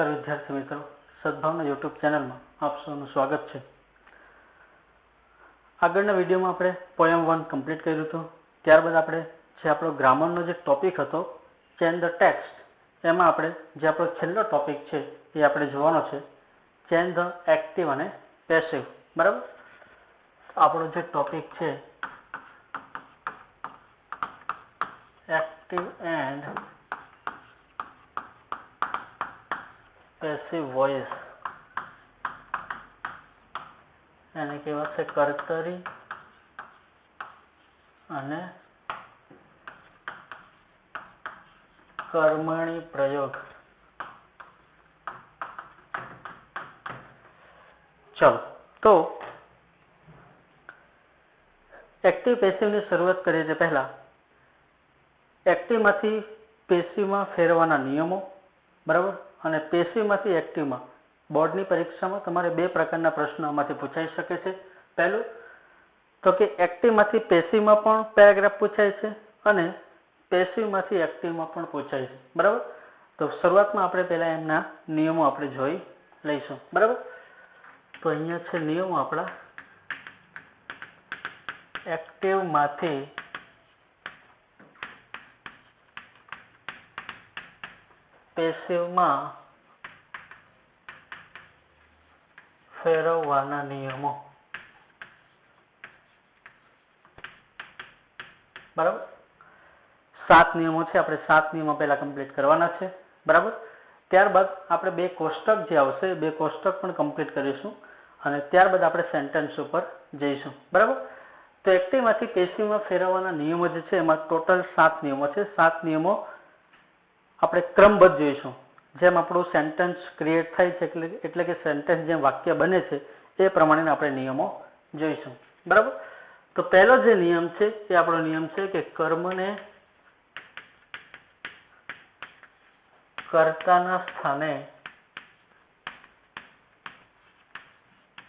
નમસ્કાર વિદ્યાર્થી મિત્રો, સદભાવના યુટ્યુબ ચેનલમાં આપ સૌનું સ્વાગત છે। આગળના વિડીયોમાં આપણે પોયમ 1 કમ્પ્લીટ કર્યું હતું। ત્યારબાદ આપણે જે આપણો ગ્રામરનો જે ટોપિક હતો ચેન્જ ધ ટેક્સ્ટ, એમાં આપણે જે આપણો છેલ્લો ટોપિક છે એ આપણે જોવાનો છે, ચેન્જ ધ એક્ટિવ અને પેસિવ। બરાબર, આપણો જે ટોપિક છે એક્ટિવ એન્ડ પેસિવ વોઇસ, એને કહેવાશે કર્તરી અને કર્મણી પ્રયોગ। ચલો, તો એક્ટિવ પેસિવની શરૂઆત કરીએ તે પહેલા એક્ટિવમાંથી પેસિવમાં ફેરવવાના નિયમો, બરાબર, અને પેસિવમાંથી એક્ટિવમાં બોર્ડની પરીક્ષામાં તમારે બે પ્રકારના પ્રશ્નો આમાંથી પૂછાઈ શકે છે। પહેલું તો કે એક્ટિવમાંથી પેસિવમાં પણ પેરેગ્રાફ પૂછાય છે અને પેસિવમાંથી એક્ટિવમાં પણ પૂછાય છે। બરાબર, તો શરૂઆતમાં આપણે પહેલા એમના નિયમો આપણે જોઈ લઈશું। બરાબર, તો અહીંયા છે નિયમો આપણા એક્ટિવમાંથી પેસિવમાં ફેરવવાના નિયમો। બરાબર, 7 નિયમો છે, આપણે 7 નિયમો પહેલા કમ્પ્લીટ કરવાના છે। બરાબર, ત્યારબાદ આપણે બે કોષ્ટક જે આવશે બે કોષ્ટક પણ કમ્પ્લીટ કરીશું અને ત્યારબાદ આપણે સેન્ટેન્સ ઉપર જઈશું। બરાબર, તો એક્ટિવમાંથી પેસિવમાં ફેરવવાના નિયમો જે છે એમાં ટોટલ 7 નિયમો છે। 7 નિયમો આપણે ક્રમબદ્ધ જોઈશું, જેમ આપણું સેન્ટેન્સ ક્રિએટ થાય છે એટલે કે સેન્ટેન્સ જેમ વાક્ય બને છે એ પ્રમાણેના આપણે નિયમો જોઈશું। બરાબર, તો પહેલો જે નિયમ છે એ આપણો નિયમ છે કે કર્મને કર્તાના સ્થાને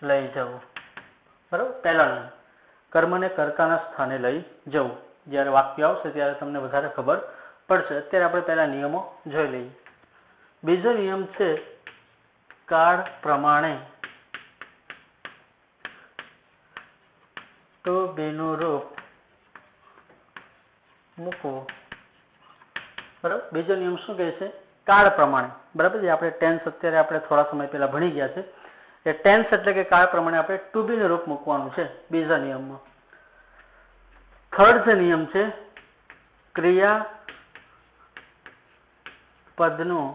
લઈ જવું। બરાબર, પહેલો નિયમ કર્મને કર્તાના સ્થાને લઈ જવું। જ્યારે વાક્ય આવશે ત્યારે તમને વધારે ખબર પડશે, અત્યારે આપણે પહેલા નિયમો જોઈ લઈએ। બીજો નિયમ છે કાળ પ્રમાણે ટુ બીનું રૂપ મૂકવું। બરાબર, બીજો નિયમ શું કહે છે? કાળ પ્રમાણે। બરાબર, જે આપણે ટેન્સ અત્યારે આપણે થોડા સમય પહેલા ભણી ગયા છે, એ ટેન્સ એટલે કે કાળ પ્રમાણે આપણે ટુ બીનું રૂપ મૂકવાનું છે બીજા નિયમમાં। થર્ડ જે નિયમ છે ક્રિયા પદનું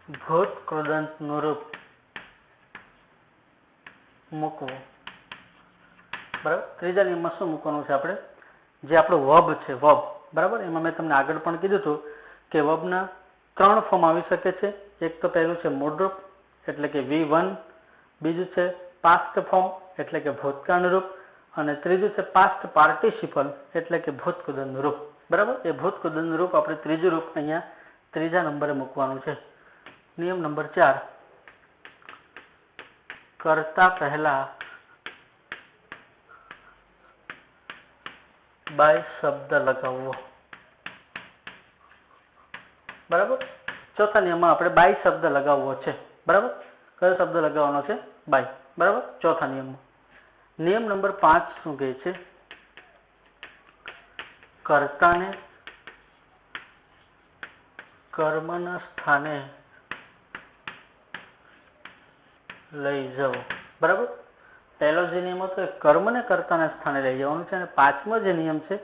ભૂત કૃદંતનું રૂપ મૂકવું। બરાબર, ત્રીજા નિયમમાં શું મૂકવાનું છે? આપણે જે આપણો વર્બ છે વર્બ, બરાબર, એમાં મેં તમને આગળ પણ કીધું હતું કે વર્બના 3 ફોર્મ આવી શકે છે। એક તો પહેલું છે મૂળરૂપ એટલે કે V1, બીજું છે પાસ્ટ ફોર્મ એટલે કે ભૂતકાળનું રૂપ, અને ત્રીજું છે પાસ્ટ પાર્ટિસિપલ એટલે કે ભૂતકૃદંતનું રૂપ। બરાબર, એ ભૂતકૃદંતનું રૂપ આપણે ત્રીજું રૂપ અહીંયા ત્રીજા નંબરે મૂકવાનું છે। નિયમ નંબર 4 કરતા પહેલા બાય શબ્દ લગાવવો। બરાબર, ચોથા નિયમમાં આપણે બાય શબ્દ લગાવવો છે। બરાબર, કયો શબ્દ લગાવવાનો છે? બાય। બરાબર, ચોથા નિયમમાં। નિયમ નંબર 5 શું કહે છે? કર્તાને કર્મના સ્થાને લઈ જવું। બરાબર, પહેલો જે નિયમ હતો એ કર્મને કર્તાના સ્થાને લઈ જવાનું છે અને 5મો જે નિયમ છે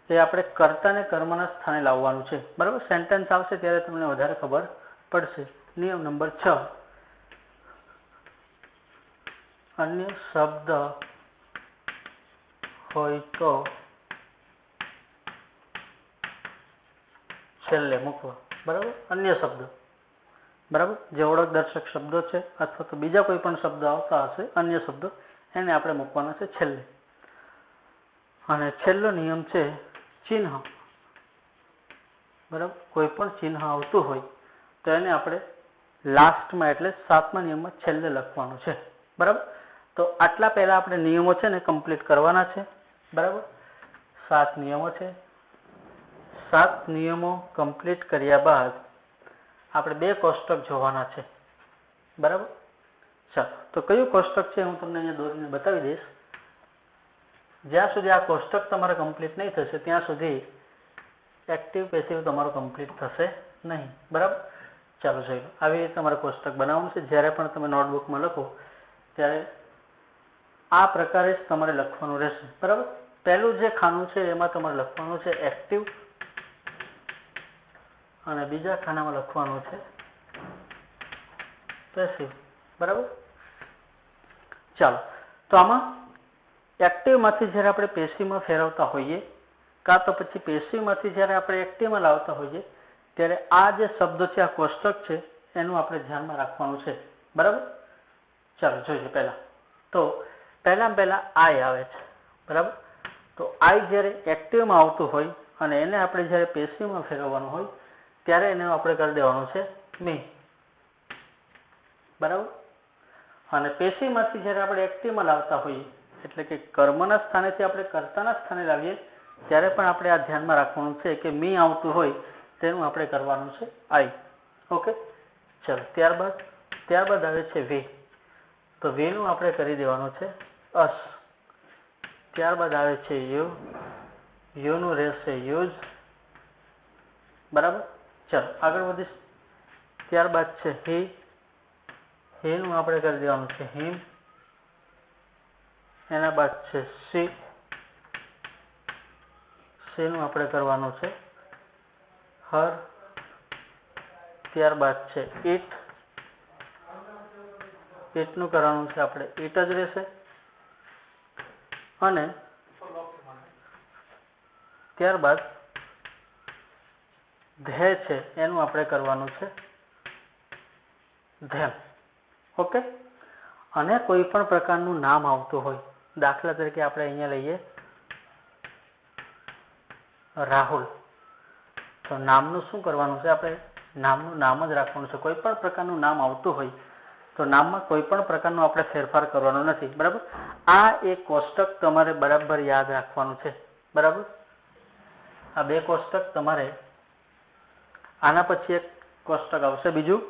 એ આપણે કર્તાને કર્મના સ્થાને લાવવાનું છે। બરાબર, સેન્ટેન્સ આવશે ત્યારે તમને વધારે ખબર પડશે। નિયમ નંબર 6 અન્ય શબ્દ હોય તો છેલ્લે મૂકવા। બરાબર, અન્ય શબ્દ, બરાબર, જે ઓળખ દર્શક શબ્દો છે અથવા તો બીજા કોઈ પણ શબ્દ આવતા હશે અન્ય શબ્દો, એને આપણે મૂકવાના છે છેલ્લે। અને છેલ્લો નિયમ છે ચિહ્ન। બરાબર, કોઈ પણ ચિહ્ન આવતું હોય તો એને આપણે લાસ્ટમાં એટલે 7મા નિયમમાં છેલ્લે લખવાનું છે। બરાબર, તો આટલા પહેલા આપણે નિયમો છે ને કમ્પ્લીટ કરવાના છે। બરાબર, 7 નિયમો છે 7 નિયમો કમ્પ્લીટ કર્યા બાદ આપણે 2 કોષ્ટક જોવાના છે, બરાબર. ચાલો, તો કયું કોષ્ટક છે હું તમને અહીંયા દોરીને બતાવી દઈશ. જ્યાં સુધી આ કોષ્ટક તમારે કમ્પ્લીટ નહીં થશે ત્યાં સુધી એક્ટિવ પેસિવ તમારું કમ્પ્લીટ થશે નહીં, બરાબર. ચાલો જોઈ લો, આવી રીતે તમારે કોષ્ટક બનાવવાનું છે. જ્યારે પણ તમે નોટબુકમાં લખો ત્યારે આ પ્રકારે જ તમારે લખવાનું રહેશે, બરાબર. પહેલું જે ખાનું છે એમાં તમારે લખવાનું છે એક્ટિવ અને બીજા ખાનામાં લખવાનું છે પેસિવ, બરાબર. ચાલો, તો આમાં એક્ટિવમાંથી જ્યારે આપણે પેસિવમાં ફેરવતા હોઈએ કાં તો પછી પેસિવમાંથી જ્યારે આપણે એક્ટિવમાં લાવતા હોઈએ ત્યારે આ જે શબ્દ છે, આ કોષ્ટક છે, એનું આપણે ધ્યાનમાં રાખવાનું છે, બરાબર. ચાલો જોઈએ. તો પહેલા આઈ આવે છે, બરાબર. તો આઈ જ્યારે એક્ટિવમાં આવતું હોય અને એને આપણે જ્યારે પેસિવમાં ફેરવવાનું હોય ત્યારે એને આપણે કરી દેવાનું છે મી, બરાબર. અને પેસિવમાંથી જ્યારે આપણે એક્ટિવમાં લાવતા હોઈએ એટલે કે કર્મના સ્થાનેથી આપણે કર્તાના સ્થાને લાવીએ ત્યારે પણ આપણે આ ધ્યાનમાં રાખવાનું છે કે મી આવતું હોય તેનું આપણે કરવાનું છે આઈ. ઓકે, ચલો. ત્યારબાદ આવે છે વી. તો વીનું આપણે કરી દેવાનું છે અસ. ત્યારબાદ આવે છે યુ. યુનું રહેશે યુઝ, બરાબર. ચલો આગળ વધીશ. ત્યારબાદ છે હી. હીનું આપણે કરી દેવાનું છે હિમ. એના બાદ છે સી. સીનું આપણે કરવાનું છે હર. ત્યારબાદ છે ઈટ. ઈટનું કરવાનું છે આપણે ઈટ જ રહેશે. અને ત્યારબાદ ધે છે એનું આપણે કરવાનું છે ધેમ. ઓકે. અને કોઈ પણ પ્રકારનું નામ આવતું હોય, દાખલા તરીકે આપણે અહીંયા લઈએ રાહુલ, તો નામનું શું કરવાનું છે? આપણે નામનું નામ જ રાખવાનું છે. કોઈ પણ પ્રકારનું નામ આવતું હોય તો નામમાં કોઈ પણ પ્રકારનો આપણે ફેરફાર કરવાનો નથી, બરાબર. આ એક કોષ્ટક તમારે બરાબર યાદ રાખવાનું છે, બરાબર. આ 2 કોષ્ટક તમારે, આના પછી એક કોષ્ટક આવશે બીજું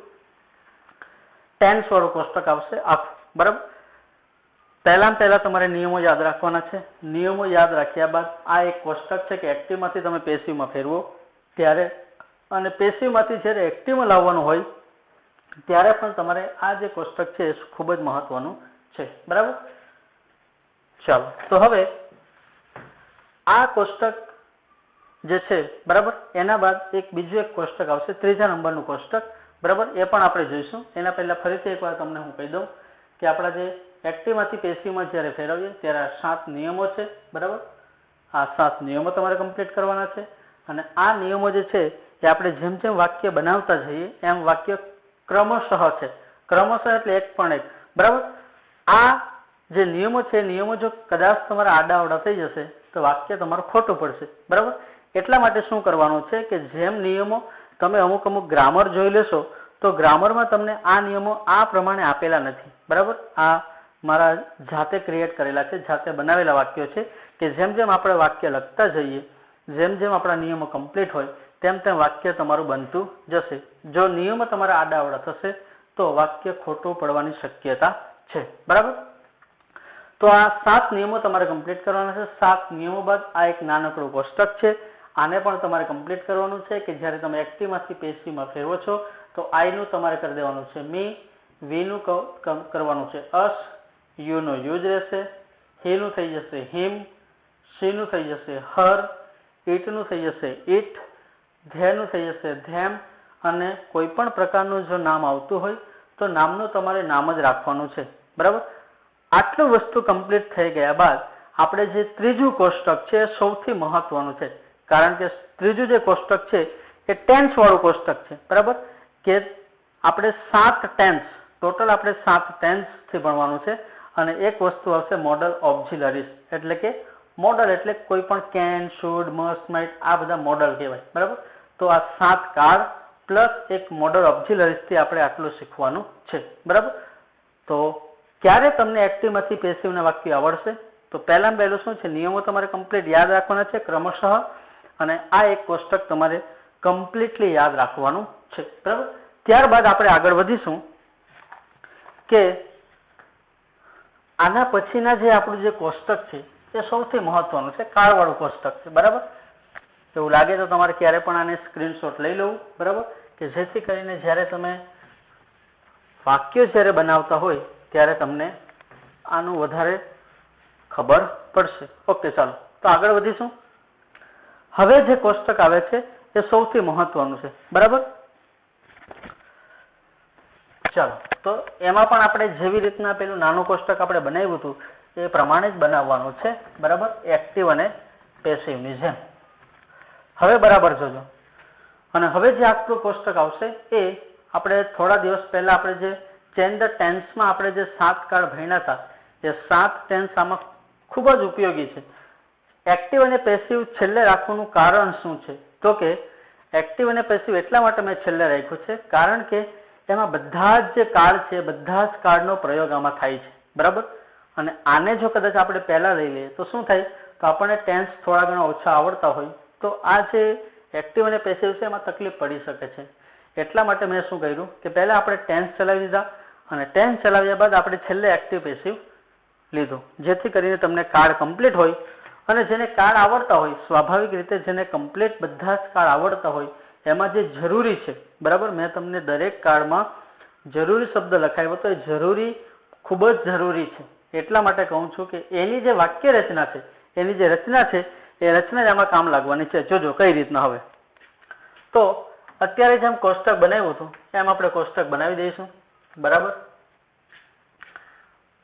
ટેન્સ વાળું કોષ્ટક આવશે આખું, બરાબર. પહેલા તમારે નિયમો યાદ રાખવાના છે. નિયમો યાદ રાખ્યા બાદ આ એક કોષ્ટક છે કે એક્ટિવમાંથી તમે પેસિવમાં ફેરવો ત્યારે, અને પેસિવમાંથી જ્યારે એક્ટિવમાં લાવવાનું હોય ત્યારે પણ તમારે આ જે કોષ્ટક છે એ ખૂબ જ મહત્વનું છે, બરાબર. ચાલો, તો હવે આ કોષ્ટક જે છે, બરાબર, એના બાદ બીજું એક કોષ્ટક આવશે, 3જા નંબરનું કોષ્ટક, બરાબર. એ પણ આપણે જોઈશું. એના પહેલા ફરીથી એકવાર તમને હું કહી દઉં કે આપણા જે એક્ટિવમાંથી પેસિવમાં જ્યારે ફેરવીએ ત્યારે આ 7 નિયમો છે, બરાબર. આ 7 નિયમો તમારે કમ્પ્લીટ કરવાના છે. અને આ નિયમો જે છે એ આપણે જેમ જેમ વાક્ય બનાવતા જઈએ એમ વાક્ય ક્રમશઃ છે. ક્રમશઃ એટલે એક પણ એક, બરાબર. આ જે નિયમો છે, નિયમો જો કદાચ તમારા આડાઅવડા થઈ જશે તો વાક્ય તમારું ખોટું પડશે, બરાબર. એટલા માટે શું કરવાનું છે કે જેમ નિયમો તમે અમુક ગ્રામર જોઈ લેશો તો ગ્રામરમાં તમને આ નિયમો આ પ્રમાણે આપેલા નથી, બરાબર. આ મારા જાતે ક્રિએટ કરેલા છે, જાતે બનાવેલા વાક્યો છે કે જેમ જેમ આપણે વાક્ય લખતા જઈએ, જેમ જેમ આપણા નિયમો કમ્પ્લીટ હોય તેમ તેમ વાક્ય તમારું બનતું જશે. જો નિયમો તમારા આડાઅવડા થશે તો વાક્ય ખોટું પડવાની શક્યતા છે, બરાબર. તો આ 7 નિયમો તમારે કમ્પ્લીટ કરવાના છે. 7 નિયમો બાદ આ એક નાનકડું કોષ્ટક છે, આને પણ તમારે કમ્પ્લીટ કરવાનું છે કે જ્યારે તમે એક્ટિવમાંથી પેસિવમાં ફેરવો છો તો આઈનું તમારે કરી દેવાનું છે મી. વીનું કરવાનું છે અસ. યુનો યુઝ રહેશે. હીનું થઈ જશે હિમ. સીનું થઈ જશે હર. ઈટનું થઈ જશે ઈટ. ધેનું થઈ જશે ધેમ. અને કોઈ પણ પ્રકારનું જો નામ આવતું હોય તો નામનું તમારે નામ જ રાખવાનું છે, બરાબર. આટલું વસ્તુ કમ્પ્લીટ થઈ ગયા બાદ આપણે જે 3જું કોષ્ટક છે એ સૌથી મહત્વનું છે, કારણ કે 3જું જે કોષ્ટક છે એ ટેન્સ વાળું કોષ્ટક છે, બરાબર. કે આપણે 7 ટેન્સ, ટોટલ આપણે 7 ટેન્સથી ભણવાનું છે. અને એક વસ્તુ આવશે મોડલ ઓક્ઝિલરીઝ, એટલે કે મોડલ એટલે કોઈ પણ કેન, શુડ, મસ્ટ, માઇટ, આ બધા મોડલ કહેવાય, બરાબર. તો આ 7 કાળ પ્લસ એક મોડલ ઓક્ઝિલરીઝથી આપણે આટલું શીખવાનું છે, બરાબર. તો ક્યારે તમને એક્ટિવમાંથી પેસિવના વાક્ય આવડશે? તો પહેલું શું છે, નિયમો તમારે કમ્પ્લીટ યાદ રાખવાના છે ક્રમશઃ. અને આ એક કોષ્ટક તમારે કમ્પ્લીટલી યાદ રાખવાનું છે, બરાબર. ત્યારબાદ આપણે આગળ વધીશું કે આના પછીના જે આપણું જે કોષ્ટક છે એ સૌથી મહત્વનું છે, કાળવાળું કોષ્ટક છે, બરાબર. એવું લાગે તો તમારે ક્યારે પણ આને સ્ક્રીનશોટ લઈ લેવું, બરાબર, કે જેથી કરીને જ્યારે તમે વાક્યો જ્યારે બનાવતા હોય ત્યારે તમને આનું વધારે ખબર પડશે. ઓકે, ચાલો તો આગળ વધીશું. હવે જે કોષ્ટક આવે છે એ સૌથી મહત્વનું છે, બરાબર. ચાલો તો એમાં પણ આપણે જેવી રીતના પેલું નાનું કોષ્ટક આપણે બનાવ્યું હતું એ પ્રમાણે જ બનાવવાનું છે, બરાબર, એક્ટિવ અને પેસિવની જેમ. હવે બરાબર જોજો. અને હવે જે આટલું કોષ્ટક આવશે એ આપણે થોડા દિવસ પહેલા આપણે જે ચેન્જ ધ ટેન્સમાં આપણે જે 7 કાળ ભણ્યા હતા એ 7 ટેન્સ આમાં ખૂબ જ ઉપયોગી છે. એક્ટિવ અને પેસિવ છેલ્લે રાખવાનું કારણ શું છે? તો કે એક્ટિવ અને પેસિવ એટલા માટે મેં છેલ્લે રાખ્યું છે કારણ કે એમાં બધા જ જે કાળ છે બધા જ કાળનો પ્રયોગ આમાં થાય છે, બરાબર. અને આને જો કદાચ આપણે પહેલા લઈ લઈએ તો શું થાય, તો આપણને ટેન્સ થોડા ઘણા ઓછા આવડતા હોય તો આ જે એક્ટિવ અને પેસિવ છે એમાં તકલીફ પડી શકે છે. એટલા માટે મેં શું કર્યું કે પહેલા આપણે ટેન્સ ચલાવી દીધા અને ટેન્સ ચલાવ્યા બાદ આપણે છેલ્લે એક્ટિવ પેસિવ લીધું, જેથી કરીને તમને કાળ કમ્પ્લીટ હોય. અને જેને કાળ આવડતા હોય, સ્વાભાવિક રીતે જેને કમ્પ્લીટ બધા જ કાળ આવડતા હોય એમાં જે જરૂરી છે, બરાબર, મેં તમને દરેક કાળમાં જરૂરી શબ્દ લખાવ્યો તો એ જરૂરી ખૂબ જ જરૂરી છે. એટલા માટે કહું છું કે એની જે વાક્ય રચના છે, એની જે રચના છે એ રચના જ આમાં કામ લાગવાની છે. જોજો કઈ રીતના. હવે તો અત્યારે જેમ કોષ્ટક બનાવ્યું હતું એમ આપણે કોષ્ટક બનાવી દઈશું, બરાબર.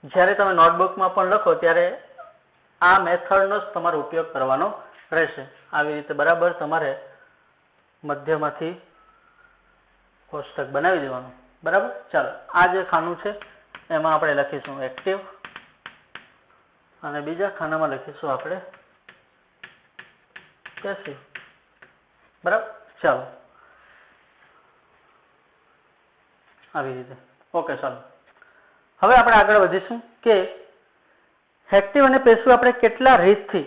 જ્યારે તમે નોટબુકમાં પણ લખો ત્યારે આ મેથડનો જ તમારો ઉપયોગ કરવાનો રહેશે. આવી રીતે બરાબર તમારે મધ્યમાંથી કોષ્ટક બનાવી દેવાનું, બરાબર. ચાલો આ જે ખાનું છે એમાં આપણે લખીશું એક્ટિવ અને બીજા ખાનામાં લખીશું આપણે પેસિવ, બરાબર. ચાલો આવી રીતે. ઓકે, ચાલો હવે આપણે આગળ વધીશું કે એક્ટિવ અને પેસિવ આપણે કેટલા રીતથી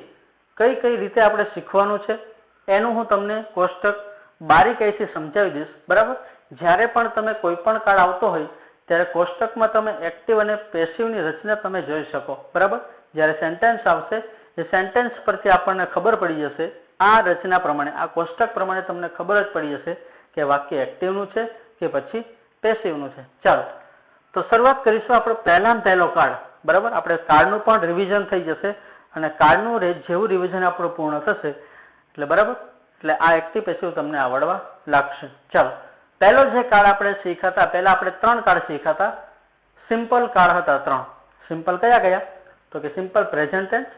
કઈ કઈ રીતે આપણે શીખવાનું છે એનું હું તમને કોષ્ટક બારીકાઈથી સમજાવી દઈશ, બરાબર. જ્યારે પણ તમે કોઈ પણ કાળ આવતો હોય ત્યારે કોષ્ટકમાં તમે એક્ટિવ અને પેસિવની રચના તમે જોઈ શકો, બરાબર. જ્યારે સેન્ટેન્સ આવશે એ સેન્ટેન્સ પરથી આપણને ખબર પડી જશે, આ રચના પ્રમાણે આ કોષ્ટક પ્રમાણે તમને ખબર જ પડી જશે કે વાક્ય એક્ટિવનું છે કે પછી પેસિવનું છે. ચાલો તો શરૂઆત કરીશું આપણે પહેલો કાળ, બરાબર. આપણે કાળનું પણ રિવિઝન થઈ જશે અને કાળનું જેવું રિવિઝન આપણું પૂર્ણ થશે એટલે બરાબર એટલે આ એક્ટિવ પેસિવ તમને આવડવા લાગશે. ચાલો પહેલો જે કાળ આપણે શીખ્યા હતા, પહેલા આપણે 3 કાળ શીખ્યા હતા. સિમ્પલ કાળ હતા 3. સિમ્પલ કયા? તો કે simple present tense,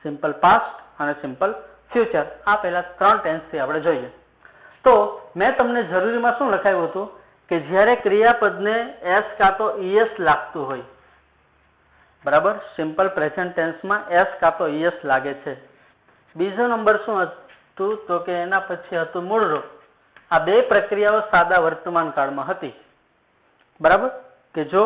simple past અને સિમ્પલ ફ્યુચર. આ પહેલા 3 ટેન્સથી આપણે જોઈએ. તો મેં તમને જરૂરીમાં શું લખાવ્યું હતું કે જ્યારે ક્રિયાપદને એસ કાં તો ઈએસ લાગતું હોય, બરાબર, સિમ્પલ પ્રેઝન્ટ ટેન્સમાં એસ કાં તો ઈએસ લાગે છે. બીજો નંબર શું હતું તો કે એના પછી હતું મૂળરૂપ. આ બે પ્રક્રિયાઓ સાદા વર્તમાન કાળમાં હતી, બરાબર. કે જો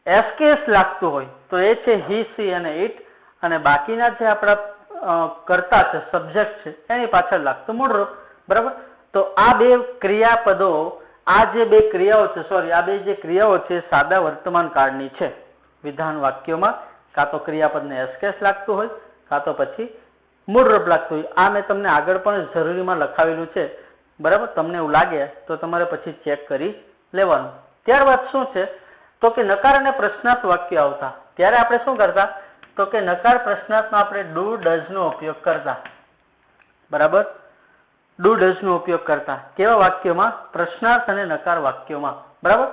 એસકેએસ લાગતું હોય તો એ છે હી, સી અને ઇટ, અને બાકીના જે આપણા કર્તા છે, સબ્જેક્ટ છે, એની પાછળ લાગતું મૂળરૂપ, બરાબર. તો આ બે ક્રિયાપદો, આ જે બે ક્રિયાઓ છે, આ બે જે ક્રિયાઓ છે સાદા વર્તમાન કાળની છે. વિધાન વાક્યોમાં કાં તો ક્રિયાપદને એસકેએસ લાગતું હોય કાં તો પછી મૂળરૂપ લાગતું હોય. આ મેં તમને આગળ પણ જરૂરીમાં લખાવેલું છે, બરાબર. તમને એવું લાગે તો તમારે પછી ચેક કરી લેવાનું. ત્યારબાદ શું છે તો કે નકાર અને પ્રશ્નાર્થ વાક્યો આવતા. ત્યારે આપણે શું કરતા તો કે નકાર પ્રશ્નાર્થમાં આપણે ડુ ડઝ નો ઉપયોગ કરતા, બરાબર. ડુ ડઝ નો ઉપયોગ કરતા કેવા વાક્યોમાં? પ્રશ્નાર્થ અને નકાર વાક્યોમાં, બરાબર.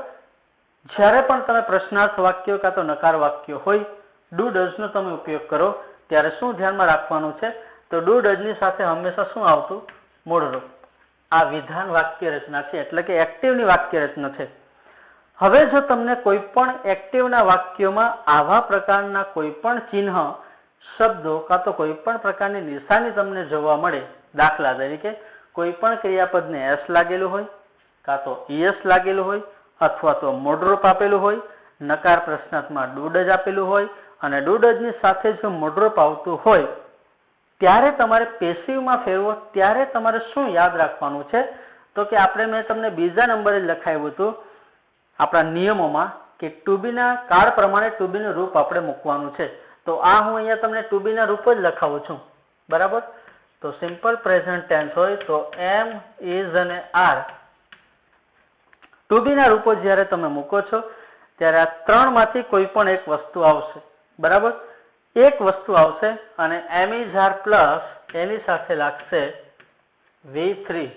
જ્યારે પણ તમે પ્રશ્નાર્થ વાક્યો કાં તો નકાર વાક્યો હોય, ડુ ડઝ નો તમે ઉપયોગ કરો ત્યારે શું ધ્યાનમાં રાખવાનું છે તો ડુ ડઝ ની સાથે હંમેશા શું આવતું? મૂળરૂપ. આ વિધાન વાક્ય રચના છે એટલે કે એક્ટિવની વાક્ય રચના છે. હવે જો તમને કોઈ પણ એક્ટિવના વાક્યોમાં આવા પ્રકારના કોઈ પણ ચિહ્ન, શબ્દો કાં તો કોઈ પણ પ્રકારની નિશાની તમને જોવા મળે, દાખલા તરીકે કોઈ પણ ક્રિયાપદને એસ લાગેલું હોય કાં તો ઈએસ લાગેલું હોય અથવા તો મૂળરૂપ આપેલું હોય, નકાર પ્રશ્નાર્થમાં ડુ ડઝ આપેલું હોય અને ડુ ડઝની સાથે જો મૂળરૂપ આવતું હોય ત્યારે તમારે પેસિવમાં ફેરવો ત્યારે તમારે શું યાદ રાખવાનું છે? તો કે મેં તમને બીજા નંબરે લખાવ્યું હતું આપણા નિયમોમાં કે ટુ બીના કાળ પ્રમાણે ટુ બીનું રૂપ આપણે મૂકવાનું છે. તો હું અહીંયા તમને ટુ બીના રૂપ જ લખાવું છું. બરાબર? તો સિમ્પલ પ્રેઝન્ટ ટેન્સ હોય તો એમ, ઇઝ અને આર ટુ બીના રૂપો જ્યારે તમે મૂકો છો ત્યારે આ ત્રણમાંથી કોઈ પણ એક વસ્તુ આવશે. બરાબર? એક વસ્તુ આવશે અને એમ ઇઝ આર પ્લસ એની સાથે લાગશે V3.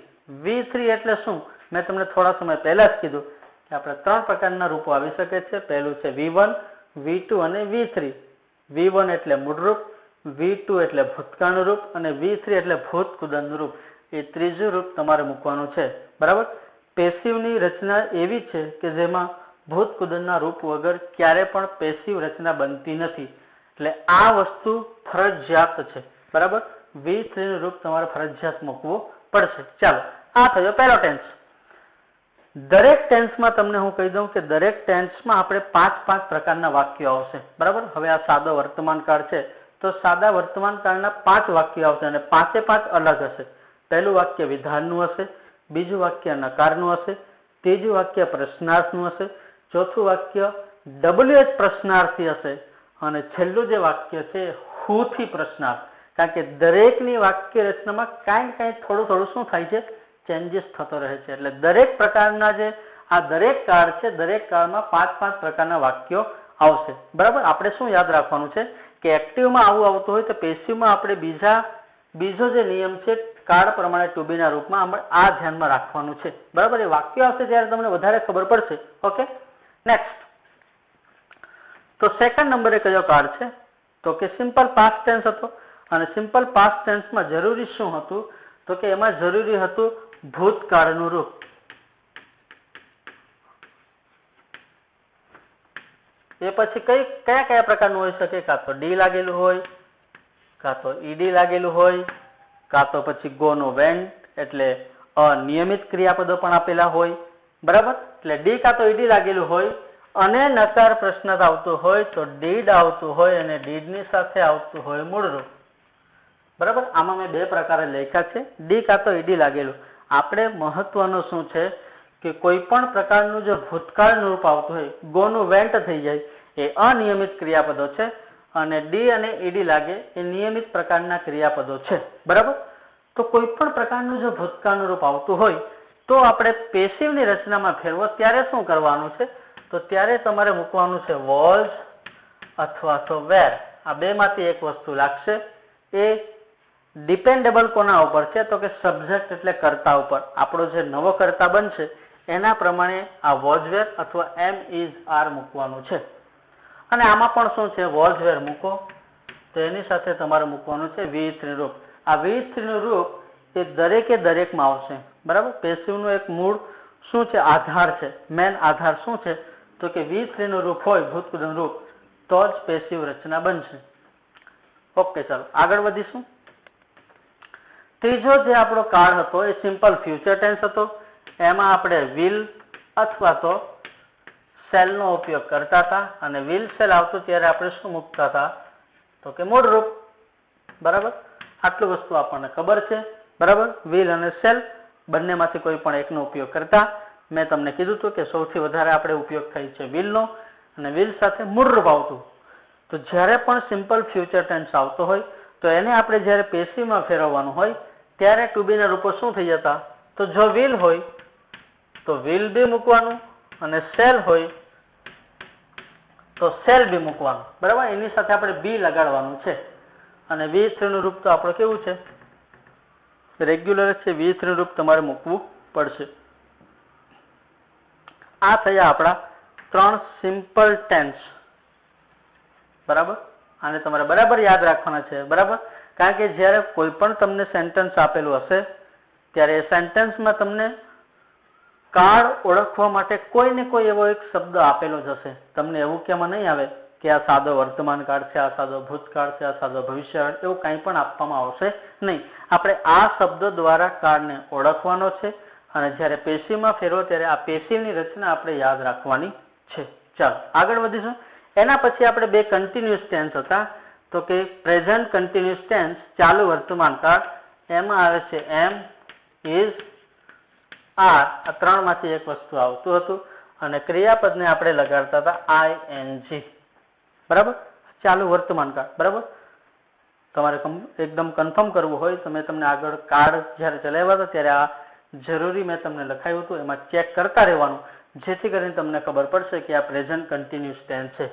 V3 એટલે શું? મેં તમને થોડા સમય પહેલા જ કીધું કે આપણે ત્રણ પ્રકારના રૂપો આવી શકે છે. પહેલું છે V1, V2 અને V3. V1 એટલે મૂળરૂપ, V2 એટલે ભૂતકાળનું રૂપ અને V3 એટલે ભૂતકુદનનું રૂપ. એ ત્રીજું રૂપ તમારે મૂકવાનું છે. બરાબર? પેસિવની રચના એવી છે કે જેમાં ભૂતકુદનના રૂપ વગર ક્યારે પણ પેસિવ રચના બનતી નથી. એટલે આ વસ્તુ ફરજિયાત છે. બરાબર? V3 નું રૂપ તમારે ફરજિયાત મૂકવું પડશે. ચાલો, આ થયો પહેલો ટેન્સ. દરેક ટેન્સમાં તમને હું કહી દઉં કે દરેક ટેન્સમાં આપણે 5 પ્રકારના વાક્યો આવશે. બરાબર? હવે આ સાદો વર્તમાનકાળ છે તો સાદા વર્તમાનકાળના 5 વાક્યો આવશે અને 5 અલગ હશે. પહેલું વાક્ય વિધાનનું હશે, બીજું વાક્ય નકારનું હશે, ત્રીજું વાક્ય પ્રશ્નાર્થનું હશે, ચોથું વાક્ય WH પ્રશ્નાર્થી હશે અને છેલ્લું જે વાક્ય છે હુ થી પ્રશ્નાર્થ. કારણ કે દરેકની વાક્ય રચનામાં કાંઈ થોડું શું થાય છે? ચેન્જીસ થતો રહે છે. એટલે દરેક પ્રકારના જે આ દરેક કાળ છે દરેક કાળમાં 5 પ્રકારના વાક્યો આવશે. બરાબર? આપણે શું યાદ રાખવાનું છે કે એક્ટિવમાં આવું આવતું હોય તો પેસિવમાં આપણે બીજો જે નિયમ છે કાળ પ્રમાણે ટુ બીના રૂપમાં આ ધ્યાનમાં રાખવાનું છે. બરાબર? એ વાક્ય આવશે ત્યારે તમને વધારે ખબર પડશે. Okay, next. તો સેકન્ડ નંબરે કયો કાળ છે? તો કે સિમ્પલ પાસ્ટ ટેન્સ હતો. અને સિમ્પલ પાસ્ટ ટેન્સમાં જરૂરી શું હતું? તો કે એમાં જરૂરી હતું ભૂતકાળનું રૂપ. એ પછી કયા પ્રકારનું હોઈ શકે? કાં તો ડી લાગેલું હોય, કાં તો ઈડી લાગેલું હોય, કાં તો પછી ગો નો વેન્ટ એટલે અનિયમિત ક્રિયાપદો પણ આપેલા હોય. બરાબર? એટલે ડી કાં તો ઈડી લાગેલું હોય અને નકાર પ્રશ્નાર્થ આવતું હોય તો ડીડ આવતું હોય અને ડીડની સાથે આવતું હોય મૂળરૂપ. બરાબર? આમાં મેં 2 પ્રકારે લખ્યા છે, ડી કાં તો ઈડી લાગેલું. આપણે મહત્વનું શું છે કે કોઈ પણ પ્રકારનું જો ભૂતકાળનું રૂપ આવતું હોય, ગોનું વેન્ટ થઈ જાય એ અનિયમિત ક્રિયાપદો છે અને ડી અને ઈડી લાગે એ નિયમિત પ્રકારના ક્રિયાપદો છે. બરાબર? તો કોઈ પણ પ્રકારનું જો ભૂતકાળનું રૂપ આવતું હોય તો આપણે પેસિવની રચનામાં ફેરવો ત્યારે શું કરવાનું છે? તો ત્યારે તમારે મૂકવાનું છે વોઝ અથવા તો વેર. આ બેમાંથી એક વસ્તુ લાગશે. એ ડિપેન્ડેબલ કોના ઉપર છે? તો કે સબ્જેક્ટ એટલે કર્તા ઉપર. આપણો જે નવો કર્તા બનશે એના પ્રમાણે આ વોઝ વેર અથવા એમ ઇઝ આર મૂકવાનું છે. અને આમાં પણ શું છે? વોઝ વેર મૂકો તો એની સાથે તમારે મૂકવાનું છે V3 રૂપ. આ V3 નું રૂપ એ દરેકમાં આવશે. બરાબર? પેસિવનું એક મૂળ શું છે? આધાર છે. મેન આધાર શું છે? તો કે V3 નું રૂપ હોય ભૂતકૃતનું રૂપ તો જ પેસિવ રચના બનશે. ઓકે, ચાલો આગળ વધીશું. ત્રીજો જે આપણો કાળ હતો એ સિમ્પલ ફ્યુચર ટેન્સ હતો. એમાં આપણે વિલ અથવા તો સેલનો ઉપયોગ કરતા હતા અને વિલ સેલ આવતું ત્યારે આપણે શું મૂકતા હતા? તો કે મૂળરૂપ. બરાબર? આટલું વસ્તુ આપણને ખબર છે. બરાબર? વિલ અને સેલ બંનેમાંથી કોઈ પણ એકનો ઉપયોગ કરતા. મેં તમને કીધું હતું કે સૌથી વધારે આપણે ઉપયોગ થાય છે વિલનો અને વિલ સાથે મૂળરૂપ આવતું. તો જ્યારે પણ સિમ્પલ ફ્યુચર ટેન્સ આવતો હોય તો એને આપણે જ્યારે પેસિવમાં ફેરવવાનું હોય ત્યારે ટુ બીના રૂપો શું થઈ જતા? તો જો વિલ હોય તો વિલ બી મૂકવાનું અને સેલ હોય તો સેલ બી મૂકવાનું. બરાબર? એની સાથે આપણે બી લગાડવાનું છે. અને V3 નું રૂપ તો આપણું કેવું છે? રેગ્યુલર છે. V3 નું રૂપ તમારે મૂકવું પડશે. આ થયા આપણા 3 સિમ્પલ ટેન્સ. બરાબર? આને તમારે બરાબર યાદ રાખવાના છે. બરાબર? કારણ કે જ્યારે કોઈ પણ તમને સેન્ટેન્સ આપેલું હશે ત્યારે એ સેન્ટેન્સમાં તમને કાળ ઓળખવા માટે કોઈ ને કોઈ એવો એક શબ્દ આપેલો જ હશે. તમને એવું કહેવામાં નહીં આવે કે આ સાદો વર્તમાન કાળ છે, આ સાદો ભૂતકાળ છે, આ સાદો ભવિષ્યકાળ, એવું કંઈ પણ આપવામાં આવશે નહીં. આપણે આ શબ્દ દ્વારા કાળને ઓળખવાનો છે અને જ્યારે પેસિવમાં ફેરવો ત્યારે આ પેસિવની રચના આપણે યાદ રાખવાની છે. ચાલો આગળ વધીશું. એના પછી આપણે 2 કન્ટિન્યુઅસ ટેન્સ હતા તો કે પ્રેઝન્ટ કન્ટિન્યુઅસ ટેન્સ ચાલુ વર્તમાન કાળ, એમાં આવે છે એમ, ઇઝ, આર, આ ત્રણમાંથી એક વસ્તુ આવતું હતું અને ક્રિયાપદને આપણે લગાડતા હતા ING. બરાબર, ચાલુ વર્તમાન કાળ. બરાબર, તમારે એકદમ કન્ફર્મ કરવું હોય તો મેં તમને આગળ કાર્ડ જ્યારે ચલાવ્યા હતા ત્યારે આ જરૂરી મેં તમને લખાયું હતું, એમાં ચેક કરતા રહેવાનું, જેથી કરીને તમને ખબર પડશે કે આ પ્રેઝન્ટ કન્ટિન્યુઅસ ટેન્સ છે.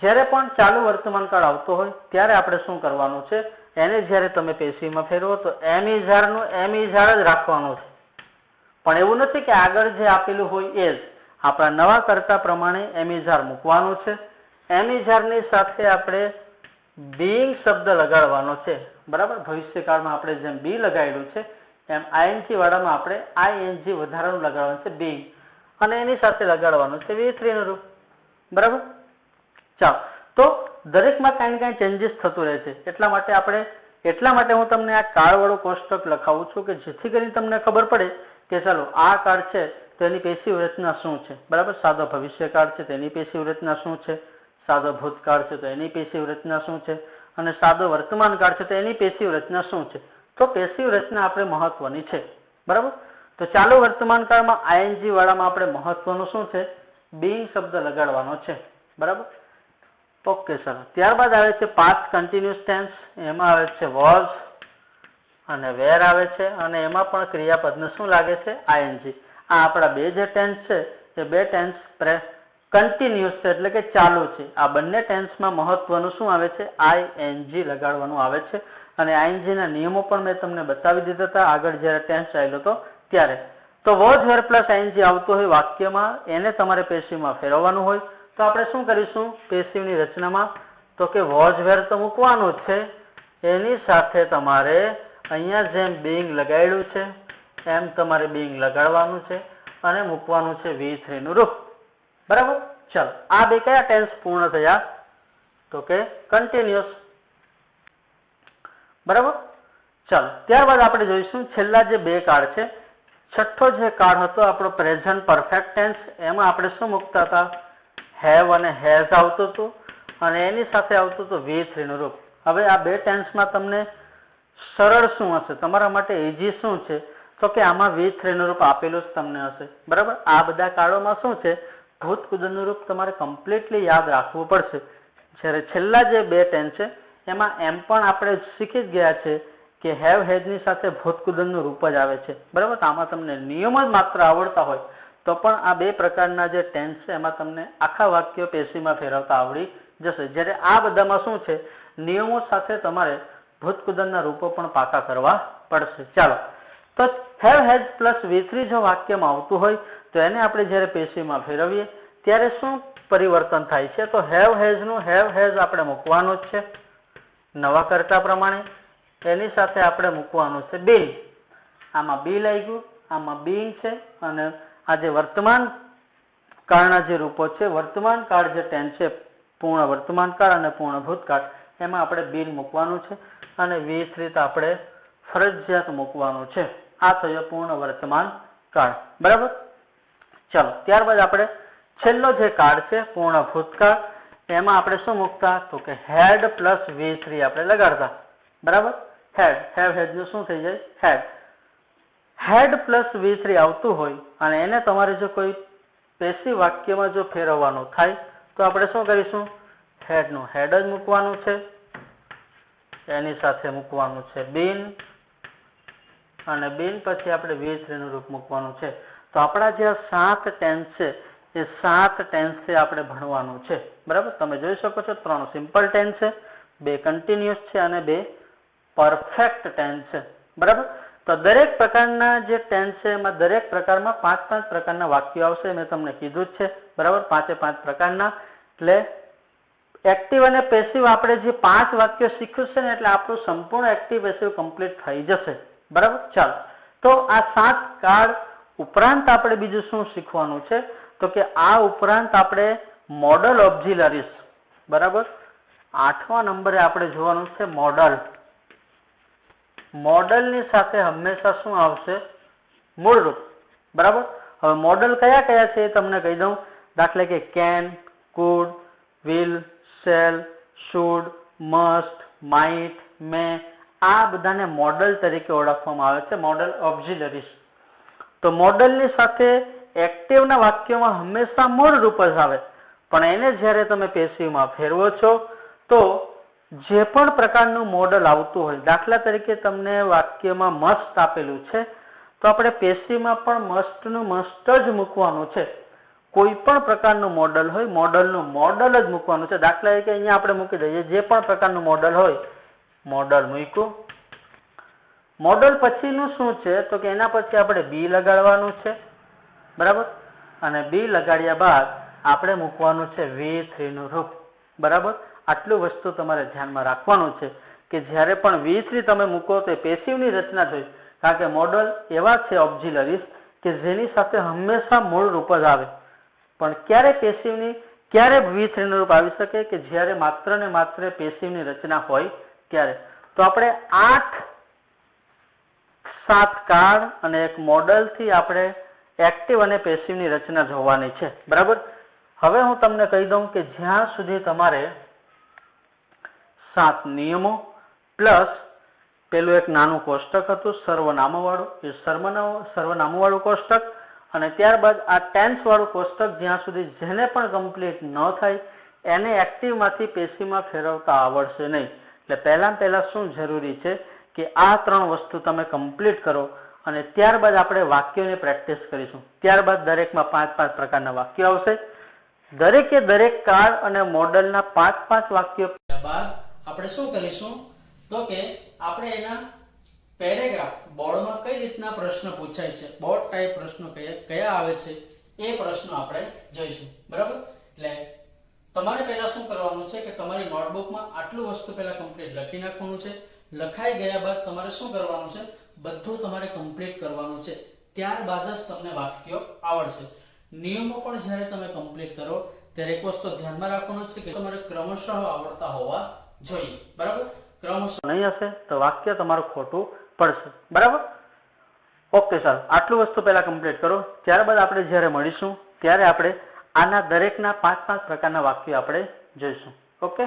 જ્યારે પણ ચાલુ વર્તમાન કાળ આવતો હોય ત્યારે આપણે શું કરવાનું છે, એને જ્યારે તમે પેશીમાં ફેરવો તો એમ ઇઝ આર નું એમ ઇઝ આર જ રાખવાનું છે. પણ એવું નથી કે આગળ જે આપેલું હોય એ જ, આપણા નવા કર્તા પ્રમાણે એમ ઇઝ આર મૂકવાનું છે. એમ ઇઝ આર ની સાથે આપણે બીઇંગ શબ્દ લગાડવાનો છે. બરાબર, ભવિષ્યકાળમાં આપણે જેમ બી લગાડ્યું છે એમ ING વાળામાં આપણે ING વધારાનું લગાડવાનું છે, બીઇંગ, અને એની સાથે લગાડવાનું છે V3 નું રૂપ. બરાબર, ચાલો, તો દરેકમાં કાંઈ કાંઈ ચેન્જીસ થતું રહે છે. એટલા માટે હું તમને આ કાળવાળું કોષ્ટક લખાવું છું કે જેથી કરીને તમને ખબર પડે કે ચાલો આ કાળ છે તો એની પેશિવ રચના શું છે. બરાબર, સાદો ભવિષ્યકાળ છે તો એની પેશિવ રચના શું છે, સાદો ભૂતકાળ છે તો એની પેશિવ રચના શું છે, અને સાદો વર્તમાન કાળ છે તો એની પેશિવ રચના શું છે. તો પેશિવ રચના આપણે મહત્વની છે. બરાબર, તો ચાલુ વર્તમાન કાળમાં ING વાળામાં આપણે મહત્વનું શું છે, બીઇંગ શબ્દ લગાડવાનો છે. બરાબર, ઓકે સર. ત્યારબાદ આવે છે પાસ્ટ કન્ટિન્યુઅસ ટેન્સ, એમાં આવે છે વોઝ અને વેર આવે છે, અને એમાં પણ ક્રિયાપદને શું લાગે છે, ING. આ આપણા બે જે ટેન્સ છે એ બે ટેન્સ કન્ટિન્યુઅસ છે, એટલે કે ચાલુ છે. આ બંને ટેન્સમાં મહત્વનું શું આવે છે, ING લગાડવાનું આવે છે. અને ING ના નિયમો પણ મેં તમને બતાવી દીધા હતા આગળ જ્યારે ટેન્સ ચાલ્યો હતો ત્યારે. તો વોઝ વેર પ્લસ ING આવતું હોય વાક્યમાં, એને તમારે પેશિવમાં ફેરવવાનું હોય તો આપણે શું કરીશું પેશિવની રચનામાં, તો કે વોઝ વેર તો મૂકવાનું જ છે, એની સાથે તમારે અહીંયા જેમ બીઇંગ લગાડ્યું છે એમ તમારે બીઇંગ લગાડવાનું છે અને મૂકવાનું છે V3 નું રૂપ. બરાબર, ચાલો, આ બે કયા ટેન્સ પૂર્ણ થયા, તો કે કન્ટિન્યુઅસ. બરાબર, ચાલો, ત્યારબાદ આપણે જોઈશું છેલ્લા જે બે કાળ છે. છઠ્ઠો જે કાળ હતો આપણો પ્રેઝન્ટ પરફેક્ટ ટેન્સ, એમાં આપણે શું મૂકતા હતા, હેવ અને હેઝ આવતું હતું અને એની સાથે આવતું હતું V3 નું રૂપ. હવે આ બે ટેન્સમાં તમને સરળ શું હશે, તમારા માટે ઇઝી શું છે, તો કે આમાં V3 નું રૂપ આપેલું જ તમને હશે. બરાબર, આ બધા કાળોમાં શું છે, ભૂતકૃદનું રૂપ તમારે કમ્પ્લીટલી યાદ રાખવું પડશે. જ્યારે છેલ્લા જે બે ટેન્સ છે એમાં એમ પણ આપણે શીખી જ ગયા છે કે હેવ હેઝની સાથે ભૂતકૃદનું રૂપ જ આવે છે. બરાબર, તો આમાં તમને નિયમ જ માત્ર આવડતા હોય તો પણ આ બે પ્રકારના જે ટેન્સ છે એમાં તમને આખા વાક્યો પેશીમાં ફેરવતા આવડી જશે. જ્યારે આ બધામાં શું છે, નિયમો સાથે તમારે ભૂતકૃદના રૂપો પણ પાકા કરવા પડશે. ચાલો, તો હેવ હેઝ પ્લસ V3 જો વાક્યમાં આવતું હોય તો એને આપણે જ્યારે પેશીમાં ફેરવીએ ત્યારે શું પરિવર્તન થાય છે, તો હેવ હેઝ નું હેવ હેઝ આપણે મૂકવાનું જ છે નવા કર્તા પ્રમાણે, એની સાથે આપણે મૂકવાનું છે બીંગ. આમાં બી લઈ ગયું, આમાં બીંગ છે, અને આ જે વર્તમાન કાળના જે રૂપો છે, વર્તમાન કાળ જે ટેન્સ છે, પૂર્ણ વર્તમાન કાળ અને પૂર્ણ ભૂતકાળ, એમાં આપણે બીંગ મૂકવાનું છે અને V3 તો આપણે ફરજિયાત મૂકવાનું છે. આ થયો પૂર્ણ વર્તમાન કાળ. બરાબર, ચાલો, ત્યારબાદ આપણે છેલ્લો જે કાળ છે પૂર્ણ ભૂતકાળ, એમાં આપણે શું મૂકતા, તો કે હેડ પ્લસ V3 આપણે લગાડતા. બરાબર, હેવ હેડ નું શું થઈ જાય, હેડ પ્લસ V3 આવતું હોય અને એને તમારે જો કોઈ પેશિવ વાક્યમાં જો ફેરવવાનું થાય તો આપણે શું કરીશું, હેડ નું હેડ જ મૂકવાનું છે, એની સાથે મૂકવાનું છે બીન, અને બીન પછી આપણે V3 નું રૂપ મૂકવાનું છે. તો આપણા જે 7 ટેન્સ છે એ 7 ટેન્સ આપણે ભણવાનું છે. બરાબર, તમે જોઈ શકો છો 3 સિમ્પલ ટેન્સ છે, 2 કન્ટિન્યુઅસ છે અને 2 પરફેક્ટ ટેન્સ છે. બરાબર, તો દરેક પ્રકારના જે ટેન્સ છે એમાં દરેક પ્રકારમાં 5-5 પ્રકારના વાક્યો આવશે, મેં તમને કીધું જ છે. બરાબર, 5 પ્રકારના. એટલે એક્ટિવ અને પેસિવ આપણે જે 5 વાક્યો શીખ્યું છે ને એટલે આપણું સંપૂર્ણ એક્ટિવ પેસિવ કમ્પ્લીટ થઈ જશે. બરાબર, ચાલો, તો આ 7 કાળ ઉપરાંત આપણે બીજું શું શીખવાનું છે, તો કે આ ઉપરાંત આપણે મોડલ ઓક્ઝિલરીઝ. બરાબર, 8મા નંબરે આપણે જોવાનું છે મોડલ. મોડલની સાથે હંમેશા શું આવશે, મૂળરૂપ. બરાબર, હવે મોડલ કયા કયા છે એ તમને કહી દઉં. દાખલા કે can, could, will, shall, should, must, might, may આ બધાને મોડલ તરીકે ઓળખવામાં આવે છે, મોડલ ઓક્ઝિલરીઝ. તો મોડલની સાથે એક્ટિવના વાક્યોમાં હંમેશા મૂળ રૂપ જ આવે, પણ એને જ્યારે તમે પેસિવમાં ફેરવો છો તો જે પણ પ્રકારનું મોડલ આવતું હોય, દાખલા તરીકે તમને વાક્યમાં મસ્ટ આપેલું છે તો આપણે પેસિવમાં પણ મસ્ટનું મસ્ટ જ મૂકવાનું છે. કોઈ પણ પ્રકારનું મોડલ હોય, મોડલનું મોડલ જ મૂકવાનું છે. દાખલા તરીકે અહીંયા આપણે મૂકી દઈએ, જે પણ પ્રકારનું મોડલ હોય મોડલ મૂક્યું. મોડલ પછીનું શું છે તો કે એના પછી આપણે બી લગાડવાનું છે, બરાબર, અને બી લગાડ્યા બાદ આપણે મૂકવાનું છે V3 નું રૂપ, બરાબર. આટલું વસ્તુ તમારે ધ્યાનમાં રાખવાનું છે કે જ્યારે પણ V3 તમે મૂકો તો પેસિવની રચના જોઈ, કારણ કે મોડલ એવા છે ઓક્ઝિલરીઝ કે જેની સાથે હંમેશા મૂળ રૂપ જ આવે, પણ ક્યારે પેસિવની ક્યારે V3 નું રૂપ આવી શકે કે જ્યારે માત્ર ને માત્ર પેસિવની રચના હોય ત્યારે. તો આપણે 8-7 કાર્ડ અને એક મોડલથી આપણે એક્ટિવ અને પેસિવની રચના જોવાની છે, બરાબર. હવે હું તમને કહી દઉં કે જ્યાં સુધી તમારે 7 નિયમો પ્લસ પેલું એક નાનું કોષ્ટક હતું સર્વનામવાળું, એ સર્વનામવાળું કોષ્ટક, અને ત્યારબાદ આ ટેન્સ વાળું કોષ્ટક જ્યાં સુધી જેને પણ કમ્પ્લીટ ન થાય એને એક્ટિવમાંથી પેસિવમાં ફેરવતા આવડશે નહીં. એટલે પહેલા શું જરૂરી છે કે આ 3 વસ્તુ તમે કમ્પ્લીટ કરો અને ત્યારબાદ આપણે વાક્યોની પ્રેક્ટિસ કરીશું. ત્યારબાદ દરેકમાં 5-5 પ્રકારના વાક્યો આવશે. દરેકે દરેક કાર્ડ અને મોડલના 5-5 વાક્યો બાદ આપણે શું કરીશું તો કે આપણે એના પેરેગ્રાફ બોર્ડમાં કઈ રીતના પ્રશ્ન પૂછાય છે, બોર્ડ ટાઈપ પ્રશ્નો કયા આવે છે એ પ્રશ્નો આપણે જોઈશું, બરાબર. એટલે તમારે પહેલા શું કરવાનું છે કે તમારી નોટબુકમાં આટલું વસ્તુ પહેલા કમ્પ્લીટ લખી નાખવાનું છે. લખાઈ ગયા બાદ તમારે શું કરવાનું છે, બધું તમારે કમ્પ્લીટ કરવાનું છે. ત્યારબાદ જ તમને વાક્યો આવડશે. નિયમો પણ જ્યારે તમે કમ્પ્લીટ કરો ત્યારે એક વસ્તુ ધ્યાનમાં રાખવાનું છે કે તમારે ક્રમશઃ આવડતા હોવા જોઈએ, બરાબર. ક્રમશઃ નહીં હશે તો વાક્ય તમારું ખોટું પડશે, બરાબર. ઓકે સર, આટલું વસ્તુ પહેલા કમ્પ્લીટ કરો. ત્યારબાદ આપણે જ્યારે મળીશું ત્યારે આપણે આના દરેકના 5-5 પ્રકારના વાક્યો આપણે જોઈશું. ઓકે.